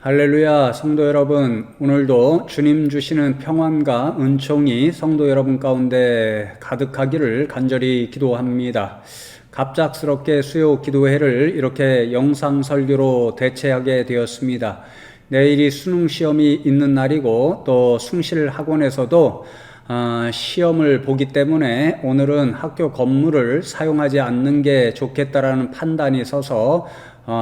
할렐루야, 성도 여러분, 오늘도 주님 주시는 평안과 은총이 성도 여러분 가운데 가득하기를 간절히 기도합니다. 갑작스럽게 수요 기도회를 이렇게 영상 설교로 대체하게 되었습니다. 내일이 수능 시험이 있는 날이고 또 숭실 학원에서도 시험을 보기 때문에 오늘은 학교 건물을 사용하지 않는 게 좋겠다라는 판단이 서서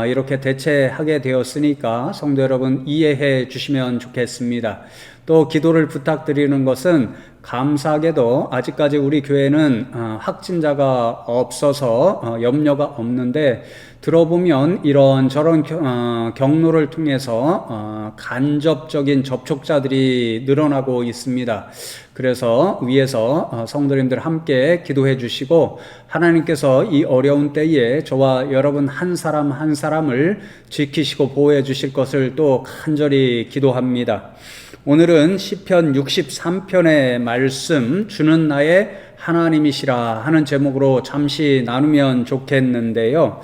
이렇게 대체하게 되었으니까 성도 여러분 이해해 주시면 좋겠습니다. 또 기도를 부탁드리는 것은 감사하게도 아직까지 우리 교회는 확진자가 없어서 염려가 없는데 들어보면 이런저런 경로를 통해서 간접적인 접촉자들이 늘어나고 있습니다. 그래서 위에서 성도님들 함께 기도해 주시고 하나님께서 이 어려운 때에 저와 여러분 한 사람 한 사람을 지키시고 보호해 주실 것을 또 간절히 기도합니다. 오늘은 시편 63편의 말씀 주는 나의 하나님이시라 하는 제목으로 잠시 나누면 좋겠는데요.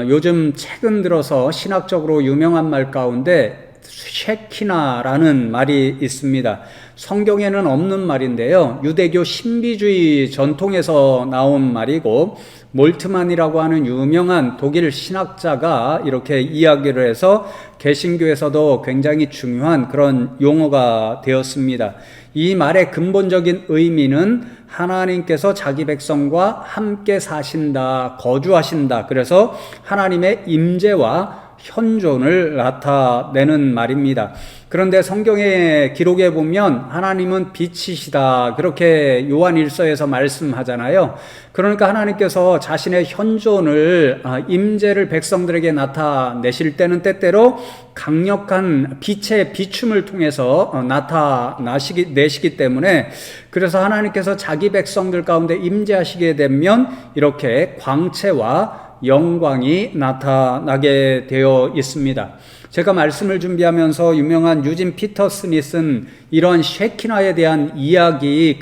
요즘 최근 들어서 신학적으로 유명한 말 가운데 쉐키나라는 말이 있습니다. 성경에는 없는 말인데요. 유대교 신비주의 전통에서 나온 말이고 몰트만이라고 하는 유명한 독일 신학자가 이렇게 이야기를 해서 개신교에서도 굉장히 중요한 그런 용어가 되었습니다. 이 말의 근본적인 의미는 하나님께서 자기 백성과 함께 사신다, 거주하신다. 그래서 하나님의 임재와 현존을 나타내는 말입니다. 그런데 성경의 기록에 보면 하나님은 빛이시다 그렇게 요한 1서에서 말씀하잖아요. 그러니까 하나님께서 자신의 현존을 임재를 백성들에게 나타내실 때는 때때로 강력한 빛의 비춤을 통해서 나타내시기 때문에 그래서 하나님께서 자기 백성들 가운데 임재하시게 되면 이렇게 광채와 영광이 나타나게 되어 있습니다. 제가 말씀을 준비하면서 유명한 유진 피터슨이 쓴 이런 쉐키나에 대한 이야기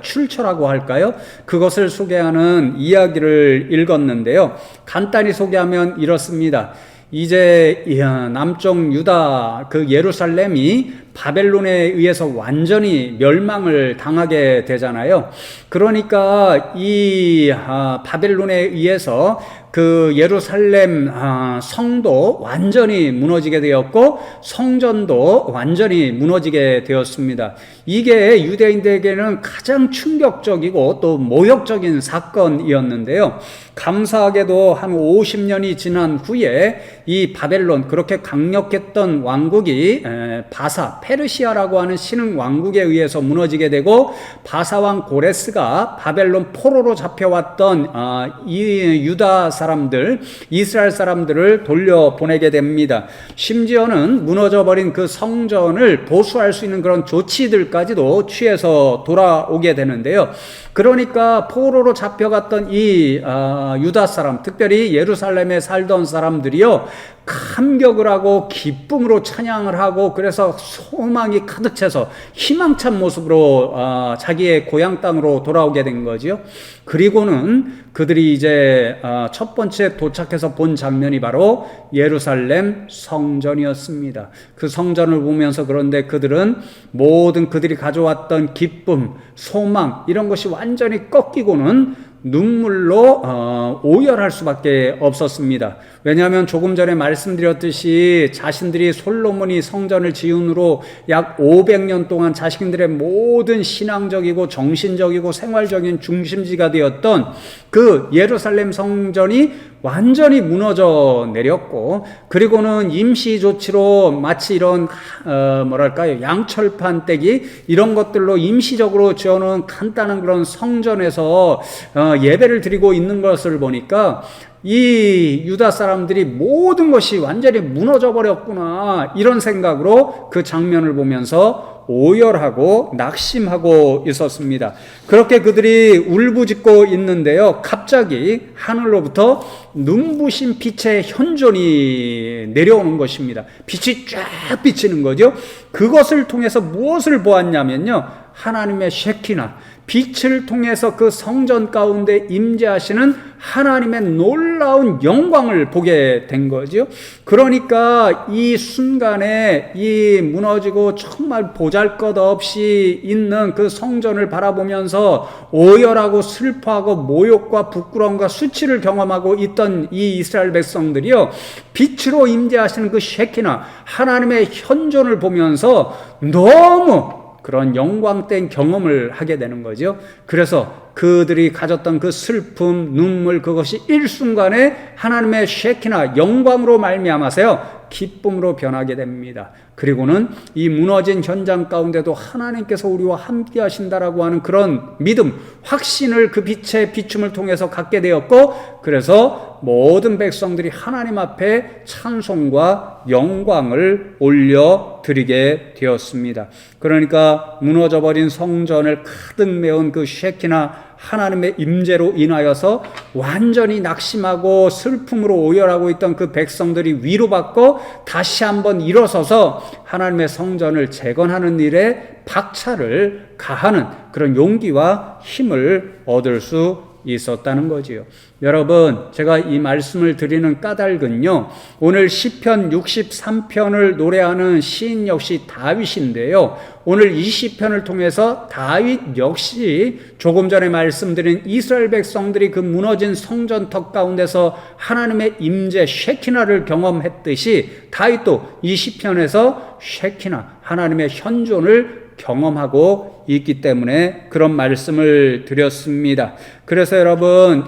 출처라고 할까요? 그것을 소개하는 이야기를 읽었는데요. 간단히 소개하면 이렇습니다. 이제 남쪽 유다 예루살렘이 바벨론에 의해서 완전히 멸망을 당하게 되잖아요. 그러니까 이 바벨론에 의해서 예루살렘 성도 완전히 무너지게 되었고 성전도 완전히 무너지게 되었습니다. 이게 유대인들에게는 가장 충격적이고 또 모욕적인 사건이었는데요. 감사하게도 한 50년이 지난 후에 이 바벨론 그렇게 강력했던 왕국이 페르시아라고 하는 신흥 왕국에 의해서 무너지게 되고 바사왕 고레스가 바벨론 포로로 잡혀왔던 이 유다 사람들, 이스라엘 사람들을 돌려보내게 됩니다. 심지어는 무너져버린 그 성전을 보수할 수 있는 그런 조치들까지도 취해서 돌아오게 되는데요. 그러니까 포로로 잡혀갔던 이 유다 사람, 특별히 예루살렘에 살던 사람들이요, 감격을 하고 기쁨으로 찬양을 하고 그래서 소망이 가득 차서 희망찬 모습으로 자기의 고향 땅으로 돌아오게 된 거죠. 그리고는 그들이 이제 첫 번째 도착해서 본 장면이 바로 예루살렘 성전이었습니다. 그 성전을 보면서 그런데 그들은 모든 그들이 가져왔던 기쁨, 소망 이런 것이 완전히 꺾이고는 눈물로 오열할 수밖에 없었습니다. 왜냐하면 조금 전에 말씀드렸듯이 자신들이 솔로몬이 성전을 지은 후로 약 500년 동안 자신들의 모든 신앙적이고 정신적이고 생활적인 중심지가 되었던 그 예루살렘 성전이 완전히 무너져 내렸고 그리고는 임시 조치로 마치 이런 양철판 떼기 이런 것들로 임시적으로 지어놓은 간단한 그런 성전에서 예배를 드리고 있는 것을 보니까 이 유다 사람들이 모든 것이 완전히 무너져 버렸구나 이런 생각으로 그 장면을 보면서 오열하고 낙심하고 있었습니다. 그렇게 그들이 울부짖고 있는데요. 갑자기 하늘로부터 눈부신 빛의 현존이 내려오는 것입니다. 빛이 쫙 비치는 거죠. 그것을 통해서 무엇을 보았냐면요. 하나님의 쉐키나, 빛을 통해서 그 성전 가운데 임재하시는 하나님의 놀라운 영광을 보게 된 거죠. 그러니까 이 순간에 이 무너지고 정말 보잘것없이 있는 그 성전을 바라보면서 오열하고 슬퍼하고 모욕과 부끄러움과 수치를 경험하고 있던 이 이스라엘 백성들이요, 빛으로 임재하시는 그 쉐키나 하나님의 현존을 보면서 너무 그런 영광된 경험을 하게 되는 거죠. 그래서 그들이 가졌던 그 슬픔, 눈물, 그것이 일순간에 하나님의 쉐키나 영광으로 말미암아서요 기쁨으로 변하게 됩니다. 그리고는 이 무너진 현장 가운데도 하나님께서 우리와 함께 하신다라고 하는 그런 믿음, 확신을 그 빛의 비춤을 통해서 갖게 되었고, 그래서 모든 백성들이 하나님 앞에 찬송과 영광을 올려드리게 되었습니다. 그러니까 무너져버린 성전을 가득 메운 그 쉐키나 하나님의 임재로 인하여서 완전히 낙심하고 슬픔으로 오열하고 있던 그 백성들이 위로받고 다시 한번 일어서서 하나님의 성전을 재건하는 일에 박차를 가하는 그런 용기와 힘을 얻을 수 있었다는 거지요. 여러분, 제가 이 말씀을 드리는 까닭은요, 오늘 시편 63편을 노래하는 시인 역시 다윗인데요, 오늘 이 시편을 통해서 다윗 역시 조금 전에 말씀드린 이스라엘 백성들이 그 무너진 성전터 가운데서 하나님의 임재 쉐키나를 경험했듯이 다윗도 이 시편에서 쉐키나 하나님의 현존을 경험하고 있기 때문에 그런 말씀을 드렸습니다. 그래서 여러분,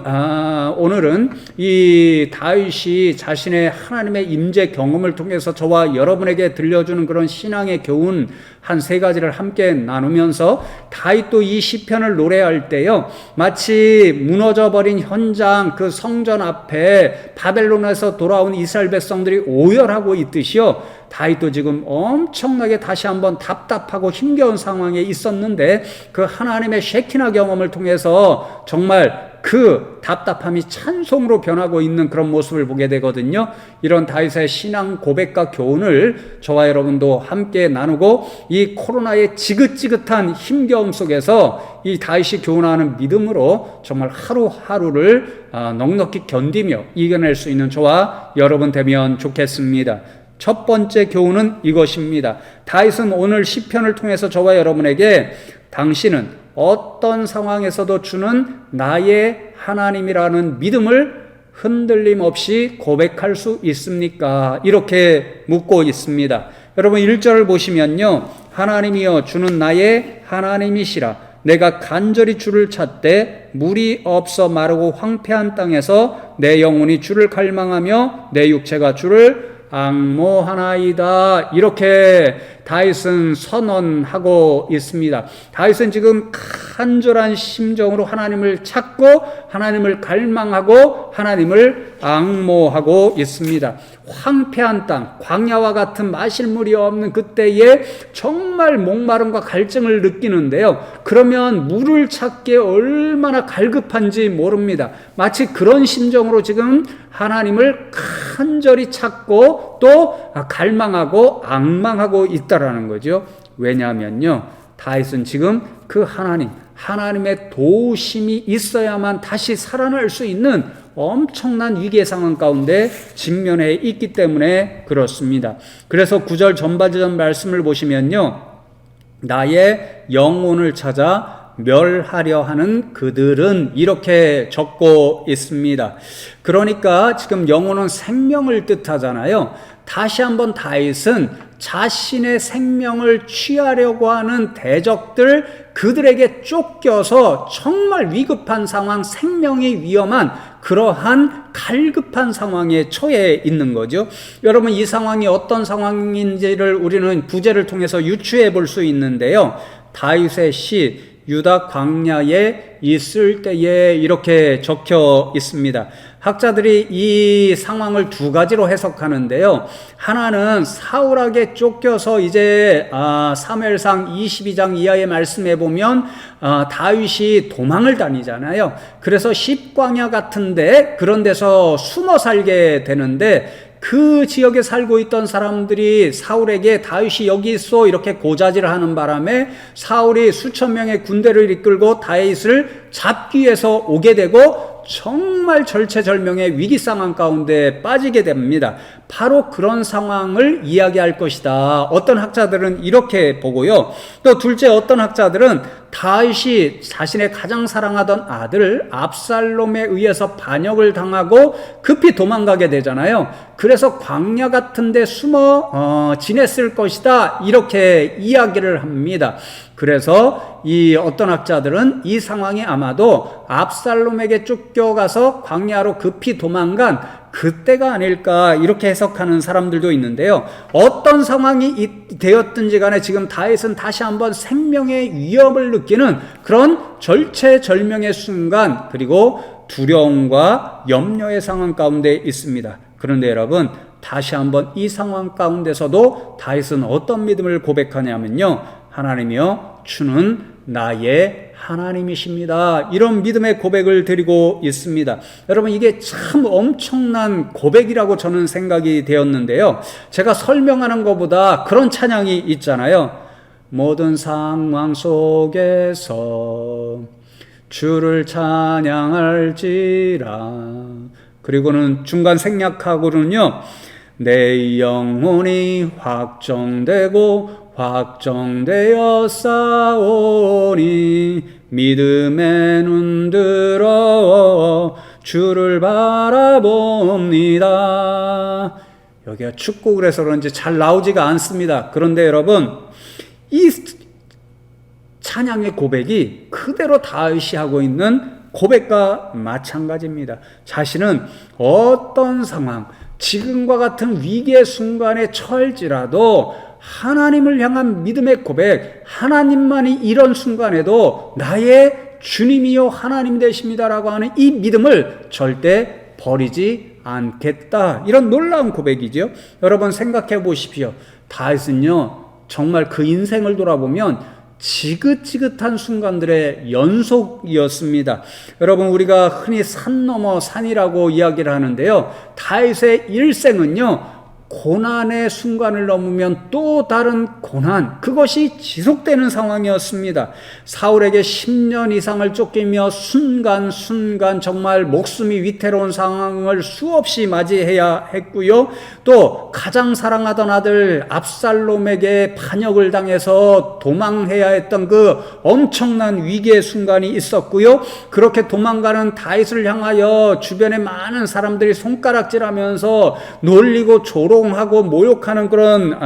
오늘은 이 다윗이 자신의 하나님의 임재 경험을 통해서 저와 여러분에게 들려주는 그런 신앙의 교훈 한 3가지를 함께 나누면서, 다윗도 이 시편을 노래할 때요, 마치 무너져버린 현장 그 성전 앞에 바벨론에서 돌아온 이스라엘 백성들이 오열하고 있듯이요, 다윗도 지금 엄청나게 다시 한번 답답하고 힘겨운 상황에 있었는데 그 하나님의 쉐키나 경험을 통해서 정말 그 답답함이 찬송으로 변하고 있는 그런 모습을 보게 되거든요. 이런 다윗의 신앙 고백과 교훈을 저와 여러분도 함께 나누고, 이 코로나의 지긋지긋한 힘겨움 속에서 이 다윗이 교훈하는 믿음으로 정말 하루하루를 넉넉히 견디며 이겨낼 수 있는 저와 여러분 되면 좋겠습니다. 첫 번째 교훈은 이것입니다. 다윗은 오늘 시편을 통해서 저와 여러분에게 당신은 어떤 상황에서도 주는 나의 하나님이라는 믿음을 흔들림 없이 고백할 수 있습니까? 이렇게 묻고 있습니다. 여러분 1절을 보시면요, 하나님이여 주는 나의 하나님이시라. 내가 간절히 주를 찾되 물이 없어 마르고 황폐한 땅에서 내 영혼이 주를 갈망하며 내 육체가 주를 앙모하나이다. 이렇게 다윗은 선언하고 있습니다. 다윗은 지금 간절한 심정으로 하나님을 찾고 하나님을 갈망하고 하나님을 앙모하고 있습니다. 황폐한 땅, 광야와 같은 마실 물이 없는 그때에 정말 목마름과 갈증을 느끼는데요, 그러면 물을 찾기에 얼마나 갈급한지 모릅니다. 마치 그런 심정으로 지금 하나님을 간절히 찾고 또 갈망하고 앙망하고 있다라는 거죠. 왜냐하면요, 다윗은 지금 그 하나님의 도우심이 있어야만 다시 살아날 수 있는 엄청난 위기의 상황 가운데 직면해 있기 때문에 그렇습니다. 그래서 9절 전반전 말씀을 보시면요, 나의 영혼을 찾아 멸하려 하는 그들은 이렇게 적고 있습니다. 그러니까 지금 영혼은 생명을 뜻하잖아요. 다시 한번 다윗은 자신의 생명을 취하려고 하는 대적들, 그들에게 쫓겨서 정말 위급한 상황, 생명이 위험한 그러한 갈급한 상황에 처해 있는 거죠. 여러분, 이 상황이 어떤 상황인지를 우리는 부제를 통해서 유추해 볼 수 있는데요, 다윗의 시 유다 광야에 있을 때에 이렇게 적혀 있습니다. 학자들이 이 상황을 2가지로 해석하는데요, 하나는 사울에게 쫓겨서 이제 사무엘상 22장 이하의 말씀에 보면 다윗이 도망을 다니잖아요. 그래서 십광야 같은데 그런 데서 숨어 살게 되는데, 그 지역에 살고 있던 사람들이 사울에게 다윗이 여기 있어 이렇게 고자질을 하는 바람에 사울이 수천 명의 군대를 이끌고 다윗을 잡기 위해서 오게 되고 정말 절체절명의 위기 상황 가운데 빠지게 됩니다. 바로 그런 상황을 이야기할 것이다. 어떤 학자들은 이렇게 보고요. 또 둘째, 어떤 학자들은 다윗이 자신의 가장 사랑하던 아들 압살롬에 의해서 반역을 당하고 급히 도망가게 되잖아요. 그래서 광야 같은 데 숨어 지냈을 것이다. 이렇게 이야기를 합니다. 그래서 이 어떤 학자들은 이 상황이 아마도 압살롬에게 쫓겨가서 광야로 급히 도망간 그때가 아닐까 이렇게 해석하는 사람들도 있는데요. 어떤 상황이 되었든지 간에 지금 다윗은 다시 한번 생명의 위협을 느끼는 그런 절체절명의 순간, 그리고 두려움과 염려의 상황 가운데 있습니다. 그런데 여러분, 다시 한번 이 상황 가운데서도 다윗은 어떤 믿음을 고백하냐면요, 하나님이여 주는 나의 하나님이십니다. 이런 믿음의 고백을 드리고 있습니다. 여러분, 이게 참 엄청난 고백이라고 저는 생각이 되었는데요. 제가 설명하는 것보다 그런 찬양이 있잖아요. 모든 상황 속에서 주를 찬양할지라. 그리고는 중간 생략하고는요, 내 영혼이 확정되어 싸우니 믿음에 눈들어 주를 바라봅니다. 여기가 축곡을 해서 그런지 잘 나오지가 않습니다. 그런데 여러분, 이 찬양의 고백이 그대로 다윗이 하고 있는 고백과 마찬가지입니다. 자신은 어떤 상황, 지금과 같은 위기의 순간에 처할지라도 하나님을 향한 믿음의 고백, 하나님만이 이런 순간에도 나의 주님이요 하나님 되십니다라고 하는 이 믿음을 절대 버리지 않겠다. 이런 놀라운 고백이죠. 여러분 생각해 보십시오. 다윗은요, 정말 그 인생을 돌아보면 지긋지긋한 순간들의 연속이었습니다. 여러분, 우리가 흔히 산 넘어 산이라고 이야기를 하는데요, 다윗의 일생은요, 고난의 순간을 넘으면 또 다른 고난, 그것이 지속되는 상황이었습니다. 사울에게 10년 이상을 쫓기며 순간순간 정말 목숨이 위태로운 상황을 수없이 맞이해야 했고요. 또 가장 사랑하던 아들 압살롬에게 반역을 당해서 도망해야 했던 그 엄청난 위기의 순간이 있었고요. 그렇게 도망가는 다윗을 향하여 주변에 많은 사람들이 손가락질하면서 놀리고 조롱하고 모욕하는 그런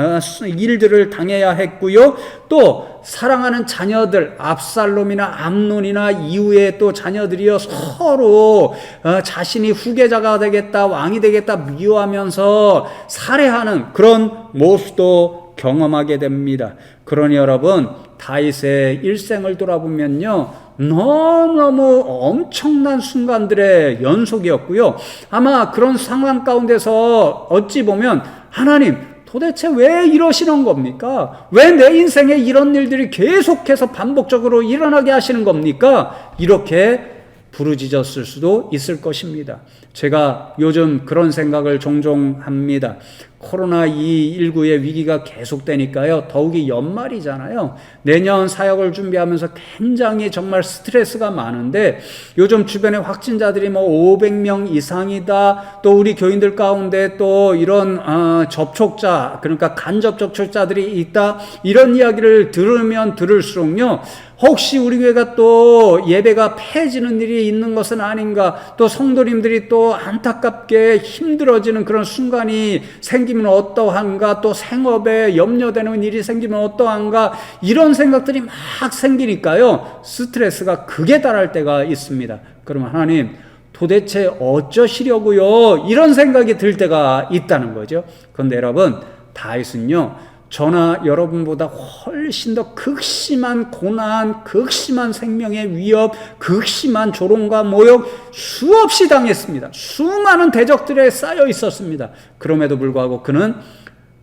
일들을 당해야 했고요. 또 사랑하는 자녀들 압살롬이나 암논이나 이후에 또 자녀들이요, 서로 자신이 후계자가 되겠다, 왕이 되겠다 미워하면서 살해하는 그런 모습도 경험하게 됩니다. 그러니 여러분, 다윗의 일생을 돌아보면요, 너무너무 엄청난 순간들의 연속이었고요. 아마 그런 상황 가운데서 어찌 보면 하나님, 도대체 왜 이러시는 겁니까? 왜 내 인생에 이런 일들이 계속해서 반복적으로 일어나게 하시는 겁니까? 이렇게 부르짖었을 수도 있을 것입니다. 제가 요즘 그런 생각을 종종 합니다. 코로나19의 위기가 계속되니까요, 더욱이 연말이잖아요. 내년 사역을 준비하면서 굉장히 정말 스트레스가 많은데, 요즘 주변에 확진자들이 500명 이상이다, 또 우리 교인들 가운데 또 이런 접촉자, 그러니까 간접 접촉자들이 있다, 이런 이야기를 들으면 들을수록요, 혹시 우리 교회가 또 예배가 폐해지는 일이 있는 것은 아닌가, 또 성도님들이 또 안타깝게 힘들어지는 그런 순간이 생기면 어떠한가, 또 생업에 염려되는 일이 생기면 어떠한가, 이런 생각들이 막 생기니까요, 스트레스가 극에 달할 때가 있습니다. 그러면 하나님, 도대체 어쩌시려고요? 이런 생각이 들 때가 있다는 거죠. 그런데 여러분, 다윗은요, 저나 여러분보다 훨씬 더 극심한 고난, 극심한 생명의 위협, 극심한 조롱과 모욕 수없이 당했습니다. 수많은 대적들에 쌓여 있었습니다. 그럼에도 불구하고 그는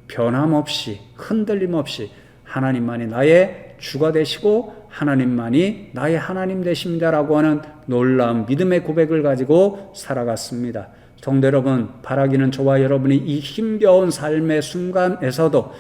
변함없이, 흔들림 없이 하나님만이 나의 주가 되시고 하나님만이 나의 하나님 되십니다라고 하는 놀라운 믿음의 고백을 가지고 살아갔습니다. 성도 여러분, 바라기는 저와 여러분이 이 힘겨운 삶의 순간에서도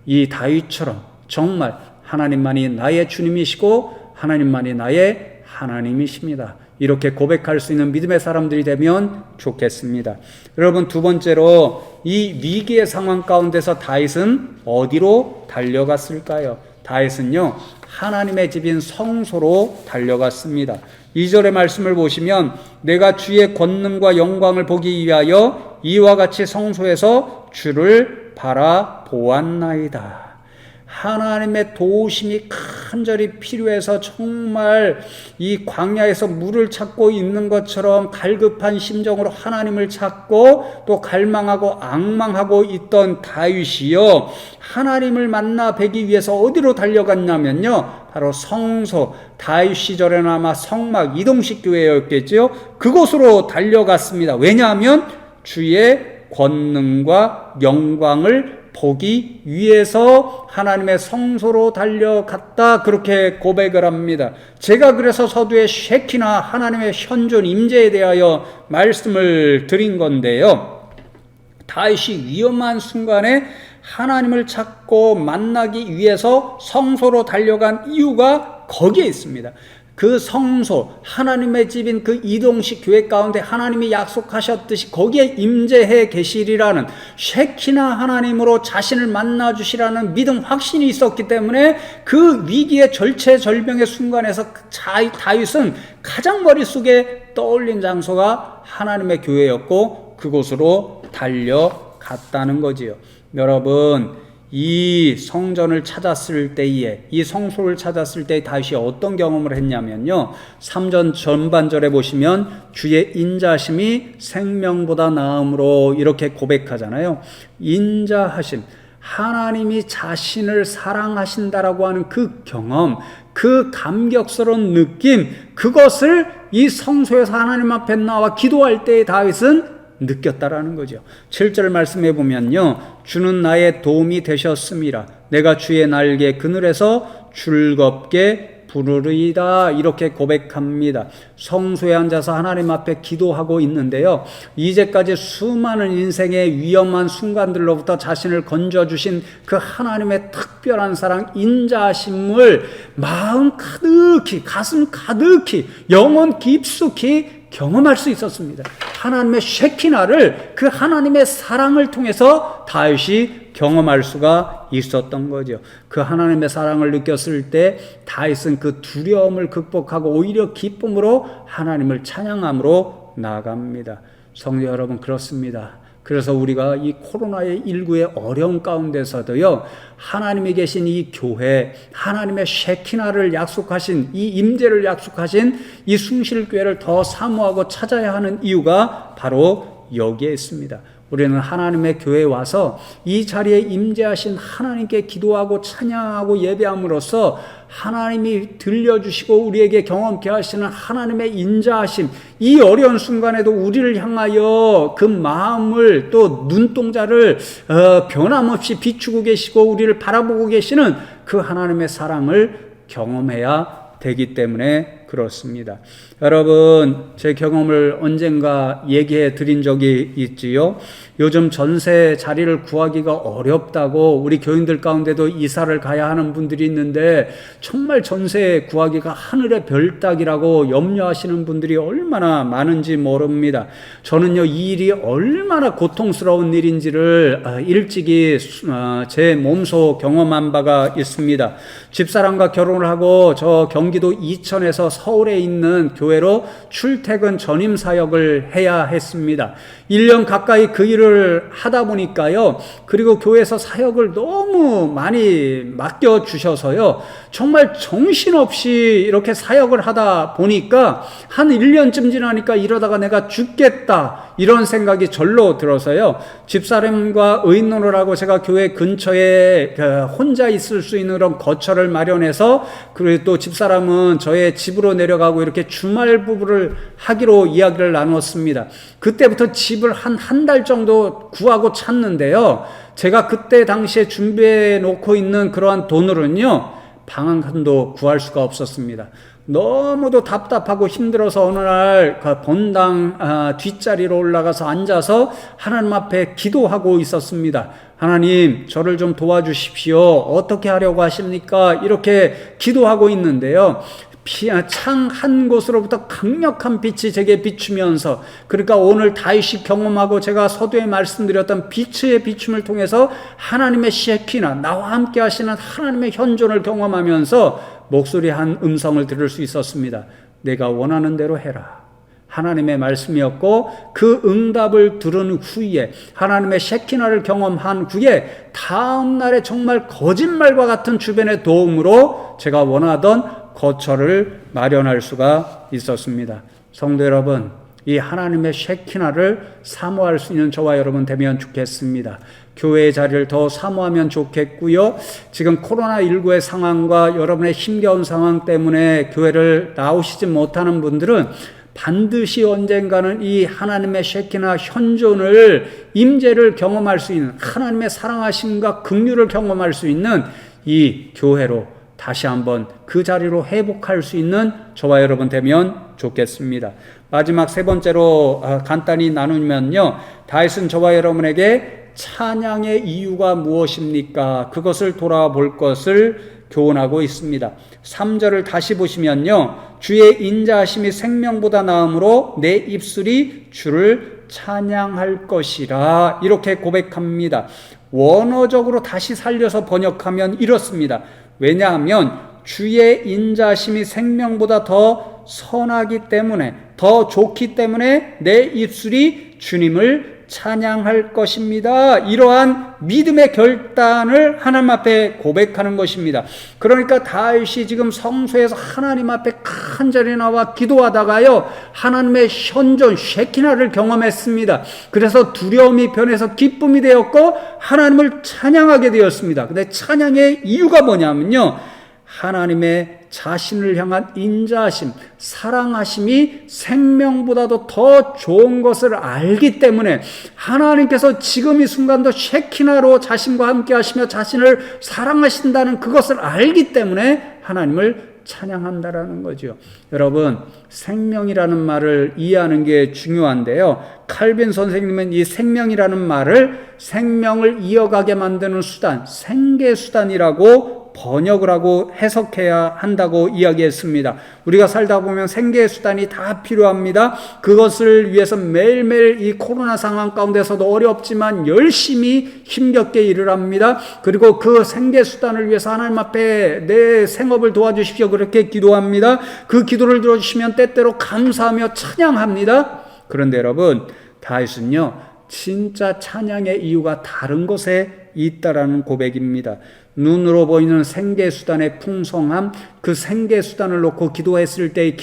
이 다윗처럼 정말 하나님만이 나의 주님이시고 하나님만이 나의 하나님이십니다. 이렇게 고백할 수 있는 믿음의 사람들이 되면 좋겠습니다. 여러분, 두 번째로 이 위기의 상황 가운데서 다윗은 어디로 달려갔을까요? 다윗은요, 하나님의 집인 성소로 달려갔습니다. 2절의 말씀을 보시면 내가 주의 권능과 영광을 보기 위하여 이와 같이 성소에서 주를 바라보았나이다. 하나님의 도우심이 간절히 필요해서 정말 이 광야에서 물을 찾고 있는 것처럼 갈급한 심정으로 하나님을 찾고 또 갈망하고 앙망하고 있던 다윗이요, 하나님을 만나 뵈기 위해서 어디로 달려갔냐면요, 바로 성소, 다윗 시절에는 아마 성막 이동식 교회였겠죠. 그곳으로 달려갔습니다. 왜냐하면 주의 권능과 영광을 보기 위해서 하나님의 성소로 달려갔다, 그렇게 고백을 합니다. 제가 그래서 서두에 쉐키나 하나님의 현존 임재에 대하여 말씀을 드린 건데요, 다윗이 위험한 순간에 하나님을 찾고 만나기 위해서 성소로 달려간 이유가 거기에 있습니다. 그 성소, 하나님의 집인 그 이동식 교회 가운데 하나님이 약속하셨듯이 거기에 임재해 계시리라는 쉐키나 하나님으로 자신을 만나주시라는 믿음 확신이 있었기 때문에 그 위기의 절체절명의 순간에서 다윗은 가장 머릿속에 떠올린 장소가 하나님의 교회였고 그곳으로 달려갔다는 거지요. 여러분, 이 성전을 찾았을 때에, 이 성소를 찾았을 때 다윗이 어떤 경험을 했냐면요, 3전 전반절에 보시면 주의 인자하심이 생명보다 나음으로 이렇게 고백하잖아요. 인자하심, 하나님이 자신을 사랑하신다라고 하는 그 경험, 그 감격스러운 느낌, 그것을 이 성소에서 하나님 앞에 나와 기도할 때의 다윗은 느꼈다라는 거죠. 7절 말씀해 보면요, 주는 나의 도움이 되셨음이라 내가 주의 날개 그늘에서 즐겁게 부르리이다, 이렇게 고백합니다. 성소에 앉아서 하나님 앞에 기도하고 있는데요, 이제까지 수많은 인생의 위험한 순간들로부터 자신을 건져주신 그 하나님의 특별한 사랑, 인자하심을 마음 가득히, 가슴 가득히, 영혼 깊숙이 경험할 수 있었습니다. 하나님의 쉐키나를, 그 하나님의 사랑을 통해서 다윗이 경험할 수가 있었던 거죠. 그 하나님의 사랑을 느꼈을 때 다윗은 그 두려움을 극복하고 오히려 기쁨으로 하나님을 찬양함으로 나아갑니다. 성도 여러분, 그렇습니다. 그래서 우리가 이 코로나19의 어려운 가운데서도요, 하나님이 계신 이 교회, 하나님의 쉐키나를 약속하신, 이 임재를 약속하신 이 숭실교회를 더 사모하고 찾아야 하는 이유가 바로 여기에 있습니다. 우리는 하나님의 교회에 와서 이 자리에 임재하신 하나님께 기도하고 찬양하고 예배함으로써 하나님이 들려주시고 우리에게 경험케 하시는 하나님의 인자하심, 이 어려운 순간에도 우리를 향하여 그 마음을, 또 눈동자를 변함없이 비추고 계시고 우리를 바라보고 계시는 그 하나님의 사랑을 경험해야 되기 때문에 그렇습니다. 여러분, 제 경험을 언젠가 얘기해 드린 적이 있지요. 요즘 전세 자리를 구하기가 어렵다고 우리 교인들 가운데도 이사를 가야 하는 분들이 있는데, 정말 전세 구하기가 하늘의 별 따기라고 염려하시는 분들이 얼마나 많은지 모릅니다. 저는요, 이 일이 얼마나 고통스러운 일인지를 일찍이 제 몸소 경험한 바가 있습니다. 집사람과 결혼을 하고 저 경기도 이천에서 서울에 있는 교회로 출퇴근 전임 사역을 해야 했습니다. 1년 가까이 그 일을 하다 보니까요, 그리고 교회에서 사역을 너무 많이 맡겨주셔서요, 정말 정신없이 이렇게 사역을 하다 보니까 한 1년쯤 지나니까 이러다가 내가 죽겠다, 이런 생각이 절로 들어서요, 집사람과 의논을 하고 제가 교회 근처에 혼자 있을 수 있는 그런 거처를 마련해서, 그리고 또 집사람은 저의 집으로 내려가고 이렇게 주말 부부를 하기로 이야기를 나눴습니다. 그때부터 집을 한 달 정도 구하고 찾는데요, 제가 그때 당시에 준비해 놓고 있는 그러한 돈으로는요, 방 한 칸도 구할 수가 없었습니다. 너무도 답답하고 힘들어서 어느 날 그 본당 뒷자리로 올라가서 앉아서 하나님 앞에 기도하고 있었습니다. 하나님, 저를 좀 도와주십시오. 어떻게 하려고 하십니까? 이렇게 기도하고 있는데요. 창 한 곳으로부터 강력한 빛이 제게 비추면서, 그러니까 오늘 다윗이 경험하고 제가 서두에 말씀드렸던 빛의 비춤을 통해서 하나님의 셰키나, 나와 함께 하시는 하나님의 현존을 경험하면서 목소리 한 음성을 들을 수 있었습니다. 내가 원하는 대로 해라. 하나님의 말씀이었고, 그 응답을 들은 후에, 하나님의 셰키나를 경험한 후에 다음 날에 정말 거짓말과 같은 주변의 도움으로 제가 원하던 거처를 마련할 수가 있었습니다. 성도 여러분, 이 하나님의 셰키나를 사모할 수 있는 저와 여러분 되면 좋겠습니다. 교회의 자리를 더 사모하면 좋겠고요. 지금 코로나19의 상황과 여러분의 힘겨운 상황 때문에 교회를 나오시지 못하는 분들은 반드시 언젠가는 이 하나님의 셰키나 현존을, 임재를 경험할 수 있는, 하나님의 사랑하심과 긍휼을 경험할 수 있는 이 교회로 다시 한번 그 자리로 회복할 수 있는 저와 여러분 되면 좋겠습니다. 마지막 세 번째로 간단히 나누면요, 다윗은 저와 여러분에게 찬양의 이유가 무엇입니까? 그것을 돌아볼 것을 교훈하고 있습니다. 3절을 다시 보시면요, 주의 인자하심이 생명보다 나음으로 내 입술이 주를 찬양할 것이라, 이렇게 고백합니다. 원어적으로 다시 살려서 번역하면 이렇습니다. 왜냐하면 주의 인자심이 생명보다 더 선하기 때문에, 더 좋기 때문에 내 입술이 주님을 찬양할 것입니다. 이러한 믿음의 결단을 하나님 앞에 고백하는 것입니다. 그러니까 다윗이 지금 성소에서 하나님 앞에 간절히 나와 기도하다가요, 하나님의 현존 셰키나를 경험했습니다. 그래서 두려움이 변해서 기쁨이 되었고 하나님을 찬양하게 되었습니다. 근데 찬양의 이유가 뭐냐면요, 하나님의 자신을 향한 인자하심, 사랑하심이 생명보다도 더 좋은 것을 알기 때문에, 하나님께서 지금 이 순간도 셰키나로 자신과 함께 하시며 자신을 사랑하신다는 그것을 알기 때문에 하나님을 찬양한다라는 거죠. 여러분, 생명이라는 말을 이해하는 게 중요한데요, 칼빈 선생님은 이 생명이라는 말을 생명을 이어가게 만드는 수단, 생계수단이라고 번역을 하고 해석해야 한다고 이야기했습니다. 우리가 살다 보면 생계의 수단이 다 필요합니다. 그것을 위해서 매일매일 이 코로나 상황 가운데서도 어렵지만 열심히 힘겹게 일을 합니다. 그리고 그 생계 수단을 위해서 하나님 앞에 내 생업을 도와주십시오, 그렇게 기도합니다. 그 기도를 들어주시면 때때로 감사하며 찬양합니다. 그런데 여러분, 다윗은요, 진짜 찬양의 이유가 다른 곳에 있다라는 고백입니다. 눈으로 보이는 생계수단의 풍성함, 그 생계수단을 놓고 기도했을 때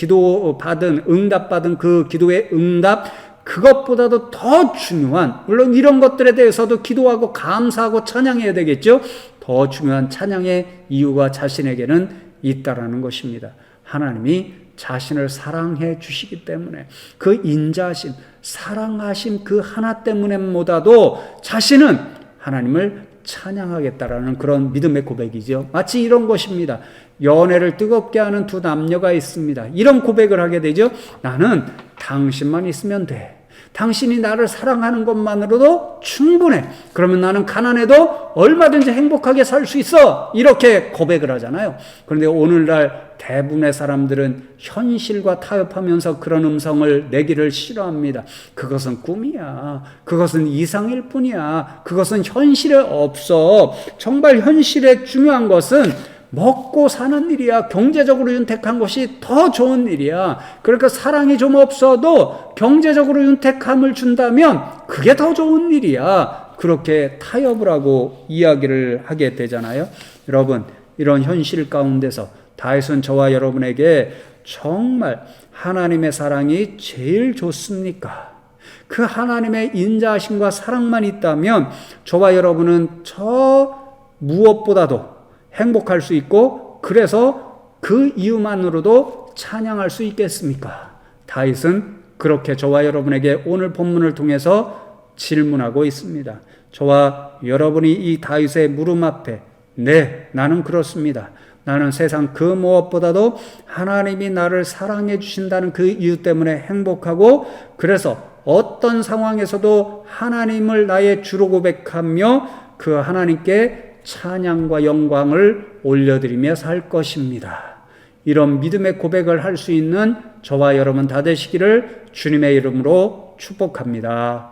응답받은 그 기도의 응답, 그것보다도 더 중요한, 물론 이런 것들에 대해서도 기도하고 감사하고 찬양해야 되겠죠. 더 중요한 찬양의 이유가 자신에게는 있다라는 것입니다. 하나님이 자신을 사랑해 주시기 때문에, 그 인자하심, 사랑하심 그 하나 때문에보다도 자신은 하나님을 찬양하겠다라는 그런 믿음의 고백이죠. 마치 이런 것입니다. 연애를 뜨겁게 하는 두 남녀가 있습니다. 이런 고백을 하게 되죠. 나는 당신만 있으면 돼. 당신이 나를 사랑하는 것만으로도 충분해. 그러면 나는 가난해도 얼마든지 행복하게 살 수 있어. 이렇게 고백을 하잖아요. 그런데 오늘날 대부분의 사람들은 현실과 타협하면서 그런 음성을 내기를 싫어합니다. 그것은 꿈이야. 그것은 이상일 뿐이야. 그것은 현실에 없어. 정말 현실에 중요한 것은 먹고 사는 일이야. 경제적으로 윤택한 것이 더 좋은 일이야. 그러니까 사랑이 좀 없어도 경제적으로 윤택함을 준다면 그게 더 좋은 일이야. 그렇게 타협을 하고 이야기를 하게 되잖아요. 여러분, 이런 현실 가운데서 다윗은 저와 여러분에게 정말 하나님의 사랑이 제일 좋습니까? 그 하나님의 인자하심과 사랑만 있다면 저와 여러분은 저 무엇보다도 행복할 수 있고, 그래서 그 이유만으로도 찬양할 수 있겠습니까? 다윗은 그렇게 저와 여러분에게 오늘 본문을 통해서 질문하고 있습니다. 저와 여러분이 이 다윗의 물음 앞에, 네, 나는 그렇습니다. 나는 세상 그 무엇보다도 하나님이 나를 사랑해 주신다는 그 이유 때문에 행복하고, 그래서 어떤 상황에서도 하나님을 나의 주로 고백하며 그 하나님께 찬양과 영광을 올려드리며 살 것입니다. 이런 믿음의 고백을 할 수 있는 저와 여러분 다 되시기를 주님의 이름으로 축복합니다.